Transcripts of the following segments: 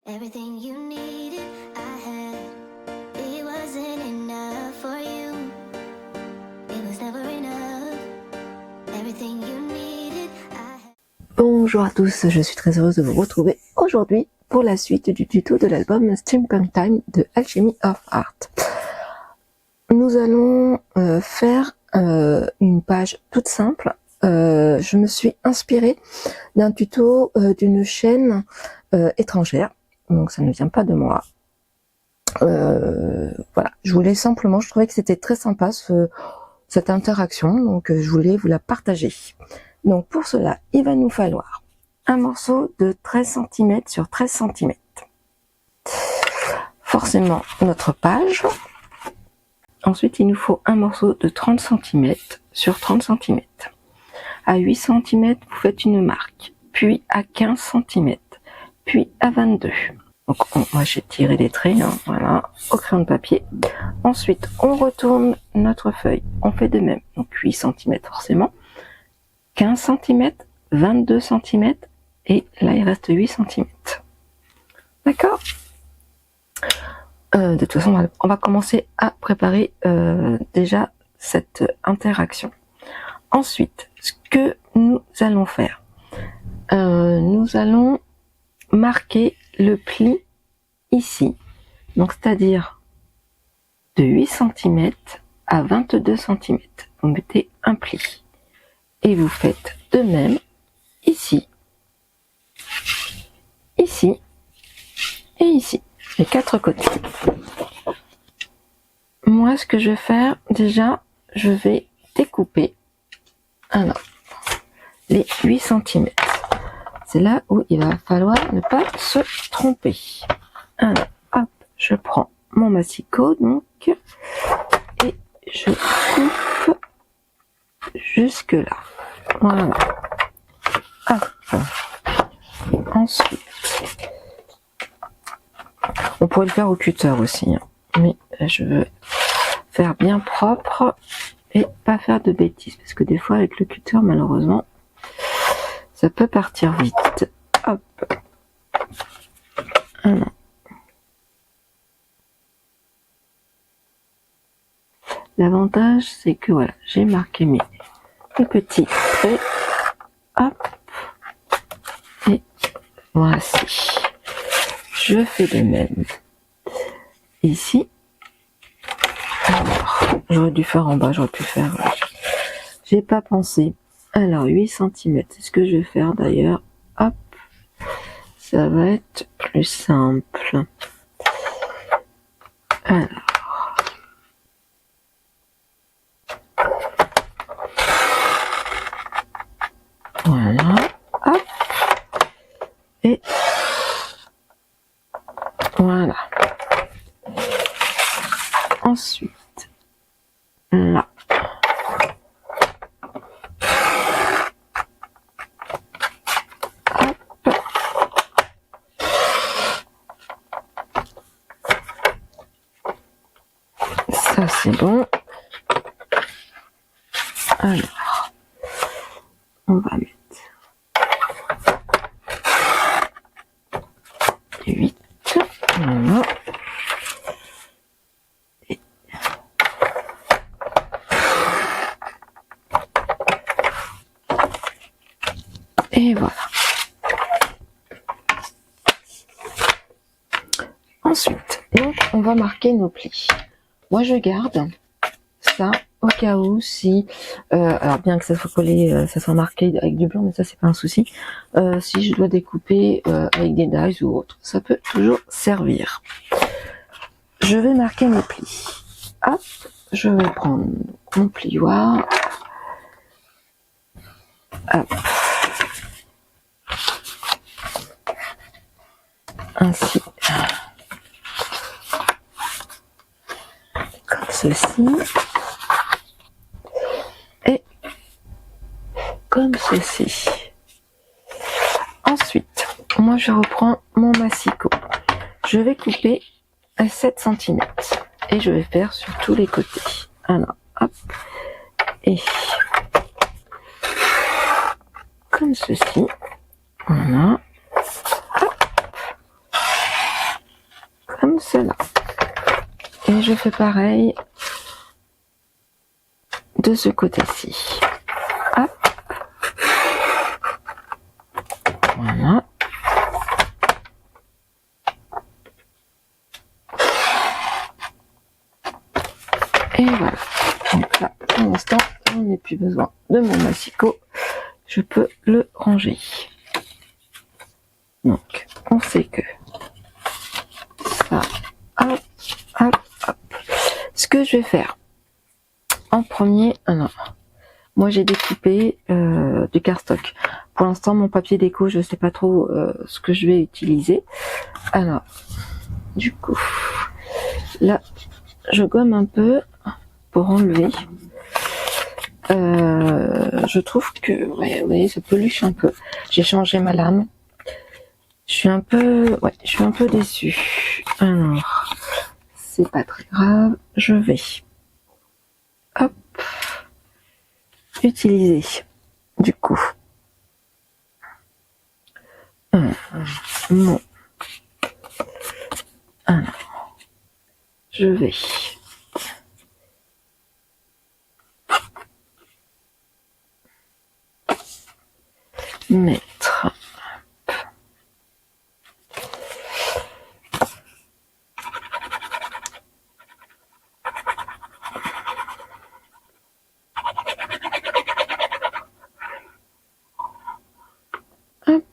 Everything you needed, I had. It wasn't enough for you. It was never enough. Everything you needed, I had. Bonjour à tous, je suis très heureuse de vous retrouver aujourd'hui pour la suite du tuto de l'album Steampunk Time de Alchemy of Art. Nous allons faire une page toute simple. Je me suis inspirée d'un tuto d'une chaîne étrangère, donc ça ne vient pas de moi. Voilà, je trouvais que c'était très sympa cette interaction, donc je voulais vous la partager. Donc pour cela, il va nous falloir un morceau de 13 cm sur 13 cm. Forcément notre page. Ensuite, il nous faut un morceau de 30 cm sur 30 cm. À 8 cm, vous faites une marque, puis à 15 cm, puis à 22. Donc moi j'ai tiré les traits, voilà, au crayon de papier. Ensuite, on retourne notre feuille, on fait de même, donc 8 cm forcément, 15 cm, 22 cm, et là il reste 8 cm. D'accord ? De toute façon, on va commencer à préparer déjà cette interaction. Ensuite, ce que nous allons faire, nous allons marquer le pli ici, donc c'est-à-dire de 8 cm à 22 cm. Vous mettez un pli et vous faites de même ici, ici et ici, les quatre côtés. Moi, ce que je vais faire, déjà, je vais découper alors les 8 cm. C'est là où il va falloir ne pas se tromper. Alors, hop, je prends mon massicot, donc, et je coupe jusque là. Voilà. Hop. Ensuite, on pourrait le faire au cutter aussi, mais je veux faire bien propre et pas faire de bêtises, parce que des fois avec le cutter, malheureusement, ça peut partir vite. Hop. Alors. L'avantage, c'est que voilà, j'ai marqué mes petits traits. Hop. Et voici. Je fais de même ici. Alors, j'aurais dû faire en bas, j'aurais pu faire. J'ai pas pensé. Alors 8 cm, c'est ce que je vais faire d'ailleurs. Hop, ça va être plus simple. Alors. Voilà. Hop. Et voilà. Ensuite, là. Hop. Ça c'est bon. Alors, on va mettre 8. Voilà. Et voilà. Ensuite, donc on va marquer nos plis. Moi je garde ça au cas où si, alors bien que ça soit collé, ça soit marqué avec du blanc, mais ça c'est pas un souci. Si je dois découper avec des dies ou autre, ça peut toujours servir. Je vais marquer mes plis. Hop, je vais prendre mon plioir. Hop. Ainsi. Comme ceci. Et comme ceci. Ensuite, moi je reprends mon massicot. Je vais couper à 7 cm. Et je vais faire sur tous les côtés. Alors, hop. Et comme ceci. Voilà. Hop. comme cela. Et je fais pareil de ce côté-ci. Hop. Voilà. Et voilà. Donc là, pour l'instant, je n'ai plus besoin de mon massicot. Je peux le ranger. Donc, on sait que ça, hop, hop, hop. Ce que je vais faire en premier, alors, moi j'ai découpé du cardstock. Pour l'instant, mon papier déco, je sais pas trop ce que je vais utiliser. Alors, du coup, là, je gomme un peu pour enlever. Je trouve que, ouais, vous voyez, ça peluche un peu. J'ai changé ma lame. Je suis un peu déçue. Alors, c'est pas très grave. Je vais, hop, utiliser, du coup, mon, alors, je vais mettre hop.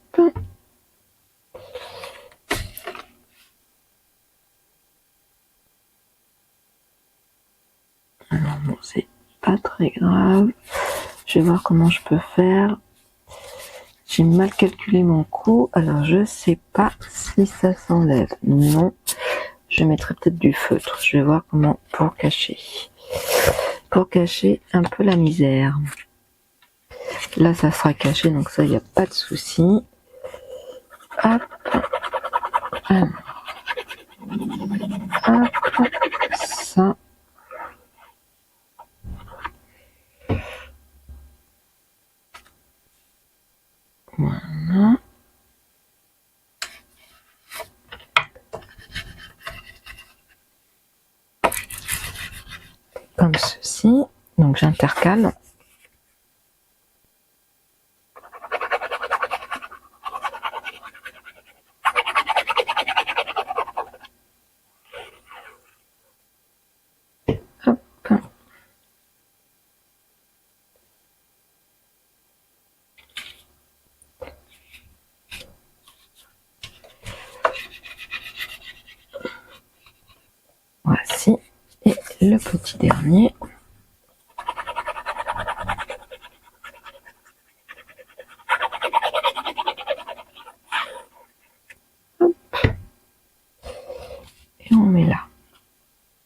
Alors bon, c'est pas très grave. Je vais voir comment je peux faire. J'ai mal calculé mon coup, alors je sais pas si ça s'enlève. Non, je mettrai peut-être du feutre. Je vais voir comment pour cacher un peu la misère. Là, ça sera caché, donc ça, il n'y a pas de souci. Hop, alors, hop, ça. Voilà. Comme ceci. Donc j'intercale. Hop. Voici. Et le petit dernier. Hop. Et on met là.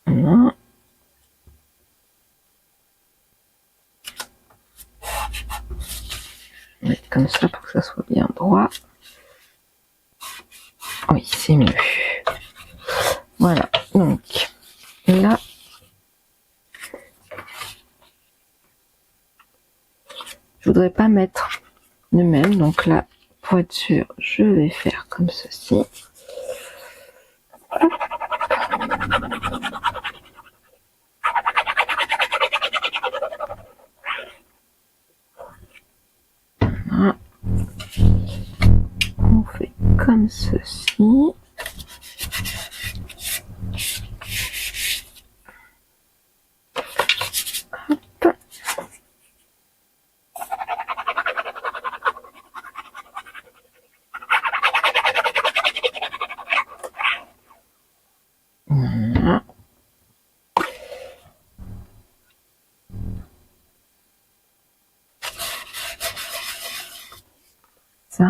Voilà. On va mettre comme ça pour que ça soit bien droit. Oui, c'est mieux. Voilà. Donc, là, je voudrais pas mettre le même. Donc là, pour être sûr, je vais faire comme ceci. Hop. Voilà. On fait comme ceci. Hop. Voilà. Ça.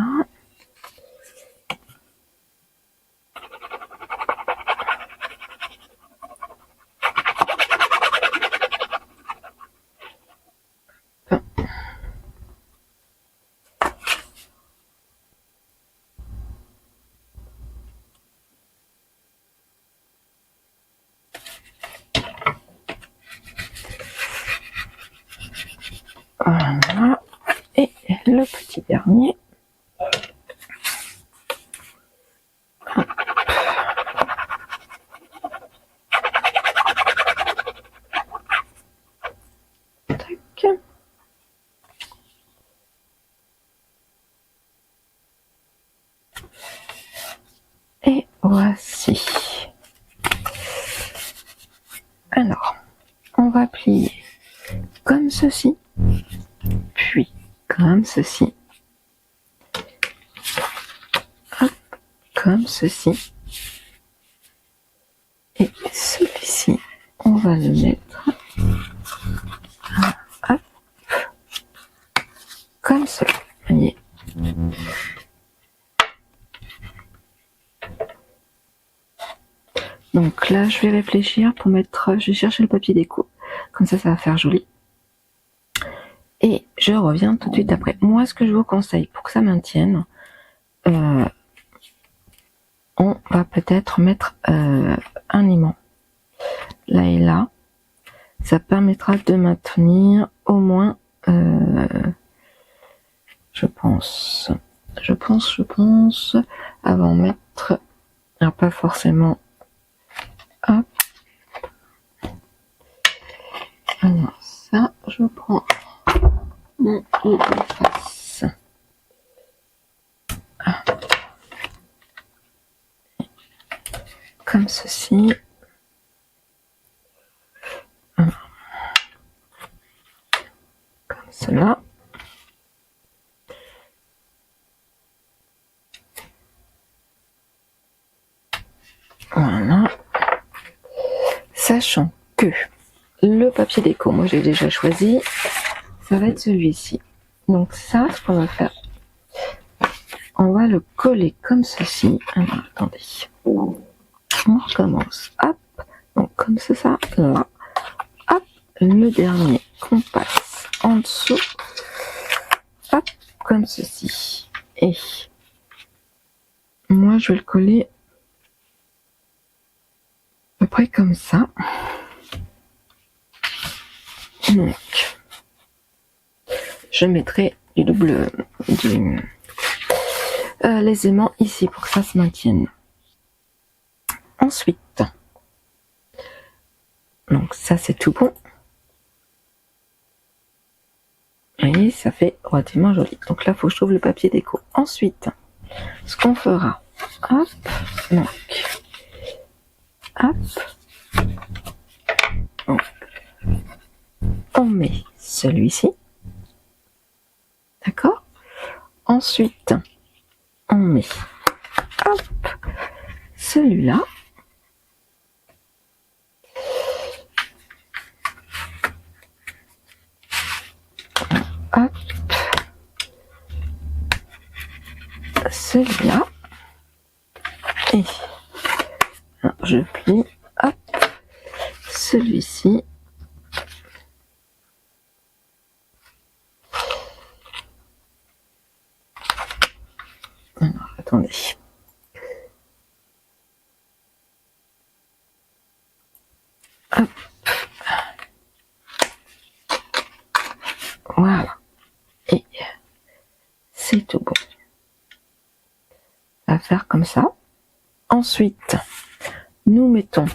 Voilà. Et le petit dernier. voici. Alors, on va plier comme ceci, puis comme ceci, hop, comme ceci, et celui-ci, on va le mettre, hop, comme cela, voyez. Donc là, je vais réfléchir pour mettre, je vais chercher le papier déco, comme ça va faire joli. Et je reviens tout de suite après. Moi, ce que je vous conseille pour que ça maintienne, on va peut-être mettre un aimant là et là. Ça permettra de maintenir au moins, je pense, avant de mettre, alors pas forcément. Hop. Alors ça, je prends mon double face. Comme ceci. Comme cela. Voilà. Sachant que le papier déco, moi j'ai déjà choisi, ça va être celui-ci. Donc ça, ce qu'on va faire, on va le coller comme ceci. Alors, attendez. On recommence. Hop. Donc comme ça, là. Hop. Le dernier qu'on passe en dessous. Hop. Comme ceci. Et moi, je vais le coller à peu près comme ça. Donc, je mettrai les aimants ici pour que ça se maintienne. Ensuite, donc ça c'est tout bon. Et ça fait relativement joli. Donc là, il faut que je trouve le papier déco. Ensuite, ce qu'on fera, hop, donc, hop, donc, on met celui-ci, d'accord. Ensuite, on met, hop, celui-là. Hop, celui-là. Et alors, je plie, hop, celui-ci. Alors, attendez. Hop. Voilà. Et c'est tout bon. On va faire comme ça. Ensuite, nous mettons,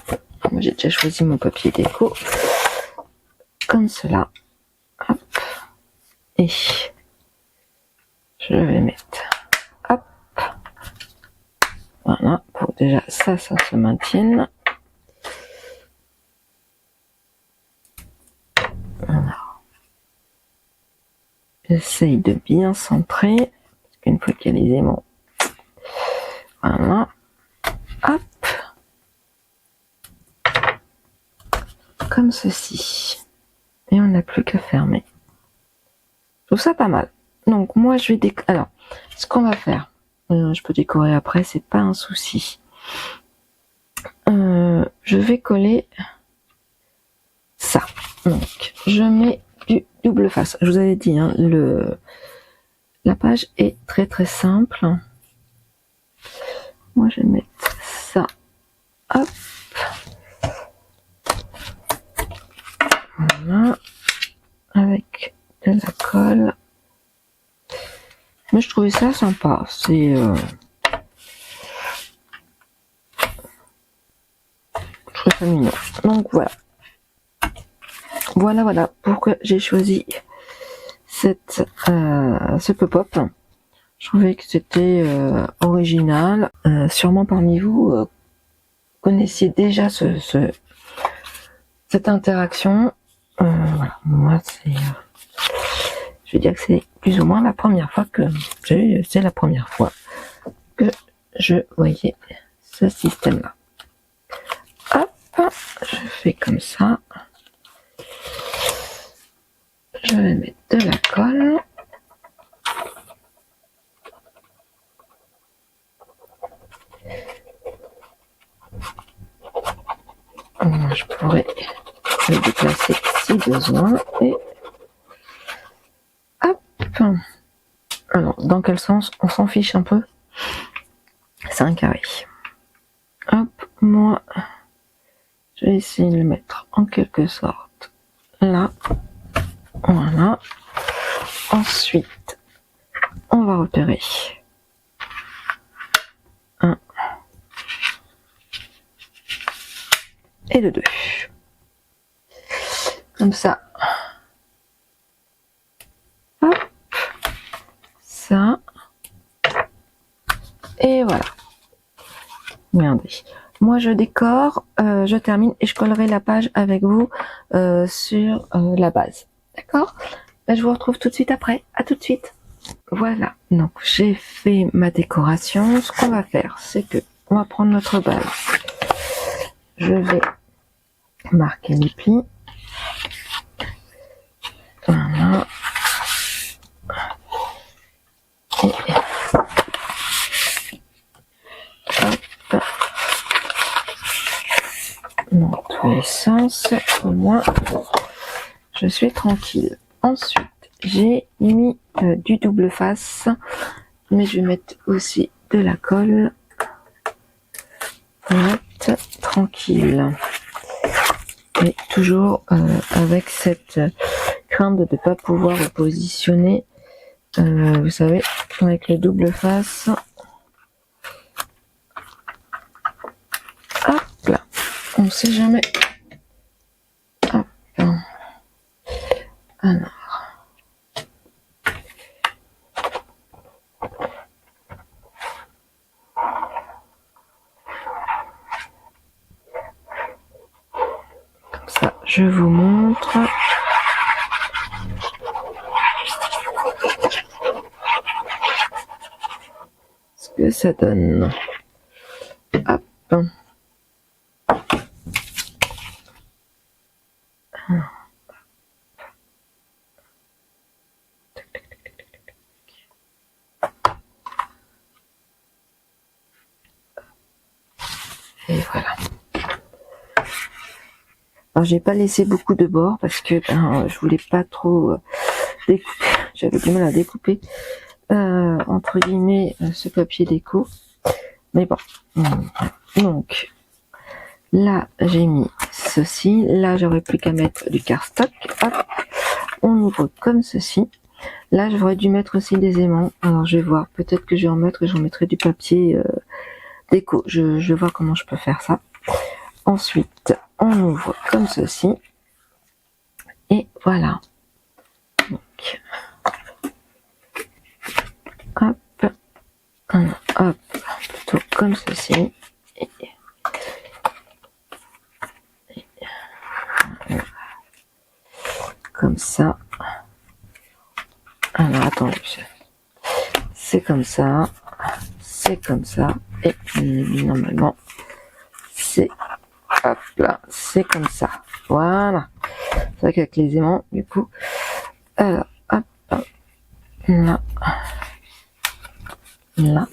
moi j'ai déjà choisi mon papier déco, comme cela. Hop. Et je vais mettre, hop. Voilà, pour déjà ça se maintienne. Voilà. J'essaye de bien centrer, parce qu'une fois qu'il y a les aimants, voilà, hop, comme ceci, et on n'a plus qu'à fermer. Je trouve ça pas mal. Donc moi je vais alors, ce qu'on va faire, je peux décorer après, c'est pas un souci. Je vais coller ça. Donc je mets du double face. Je vous avais dit, hein, la page est très très simple. Moi je vais mettre ça, hop, voilà, avec de la colle. Mais je trouvais ça sympa, c'est je trouve ça mignon. Donc voilà. Voilà pourquoi j'ai choisi ce pop-up. Je trouvais que c'était original. Sûrement parmi vous connaissiez déjà cette interaction. Voilà, moi je vais dire que c'est plus ou moins la première fois que je voyais ce système-là. Hop, je fais comme ça. Je vais mettre de la colle. Je pourrais le déplacer si besoin et hop. Alors, dans quel sens? On s'en fiche un peu. C'est un carré. Hop, moi, je vais essayer de le mettre en quelque sorte là. Voilà. Ensuite, on va repérer un et le 2. Comme ça. Hop. Ça. Et voilà. Regardez. Moi, je décore, je termine et je collerai la page avec vous sur la base. D'accord? Ben, je vous retrouve tout de suite après. À tout de suite. Voilà. Donc, j'ai fait ma décoration. Ce qu'on va faire, c'est que on va prendre notre base. Je vais marquer les plis. Voilà. Et hop. Dans tous les sens. Au moins, je suis tranquille. Ensuite, j'ai mis du double face, mais je vais mettre aussi de la colle pour être tranquille. Et toujours avec cette crainte de ne pas pouvoir le positionner, vous savez, avec le double face. Hop là, on ne sait jamais. Hop. Alors. Comme ça, je vous montre. Ce que ça donne. Hop. Et voilà. Alors j'ai pas laissé beaucoup de bords parce que je voulais pas trop découper. J'avais du mal à découper entre guillemets ce papier déco. Mais bon. Donc là j'ai mis ceci. Là j'aurais plus qu'à mettre du cardstock. Hop. On ouvre comme ceci. Là j'aurais dû mettre aussi des aimants. Alors je vais voir. Peut-être que je vais en mettre et j'en mettrai du papier déco. Je vais voir comment je peux faire ça. Ensuite, on ouvre comme ceci. Et voilà. Donc, hop, hop, plutôt comme ceci. Et comme ça. Alors, attendez. C'est comme ça. C'est comme ça. Et normalement, c'est... Hop là, c'est comme ça. Voilà. C'est vrai qu'avec les aimants, du coup. Alors, hop, hop. Là. Là.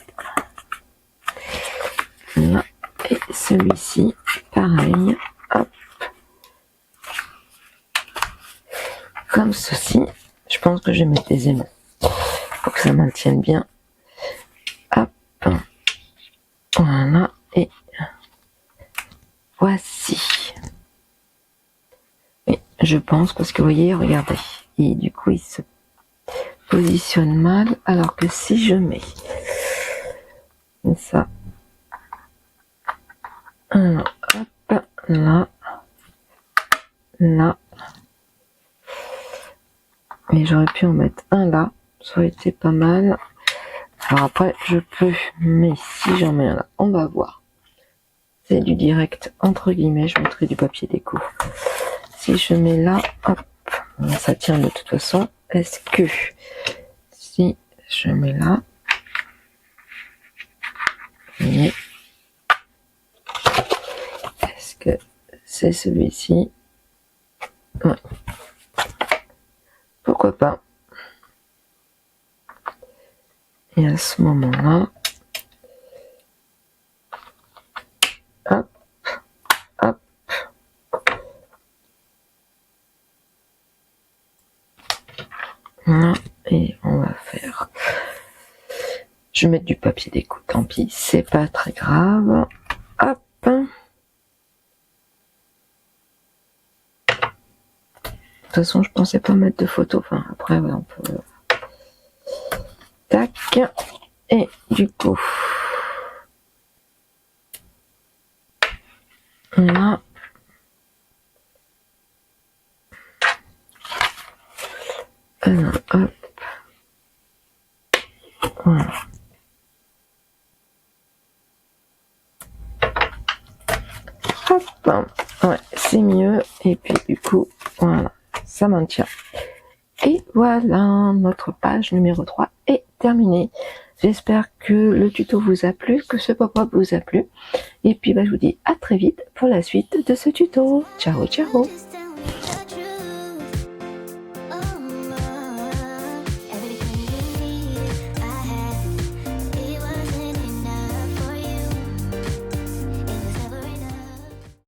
Là. Et celui-ci, pareil. Hop. Comme ceci. Je pense que je vais mettre des aimants. Pour que ça maintienne bien. Hop. Voilà. Et voici. Et je pense, parce que vous voyez, regardez. Et du coup, il se positionne mal. Alors que si je mets ça. Alors, hop, là. Là. Et j'aurais pu en mettre un là. Ça aurait été pas mal. Alors après, je peux, mais si j'en mets un là, on va voir. C'est du direct, entre guillemets, je mettrai du papier déco. Si je mets là, hop, ça tient de toute façon. Est-ce que, si je mets là, voyez, est-ce que c'est celui-ci? Ouais. Pourquoi pas? Et à ce moment-là, hop, hop, voilà, et on va faire, je vais mettre du papier déco, tant pis, c'est pas très grave, hop, de toute façon je pensais pas mettre de photos, enfin après ouais, on peut, tac, et du coup, là, alors, hop, voilà. Hop, ouais, c'est mieux, et puis du coup, voilà, ça maintient. Et voilà, notre page numéro 3 est terminée. J'espère que le tuto vous a plu, que ce pop-up vous a plu. Et puis je vous dis à très vite pour la suite de ce tuto. Ciao, ciao!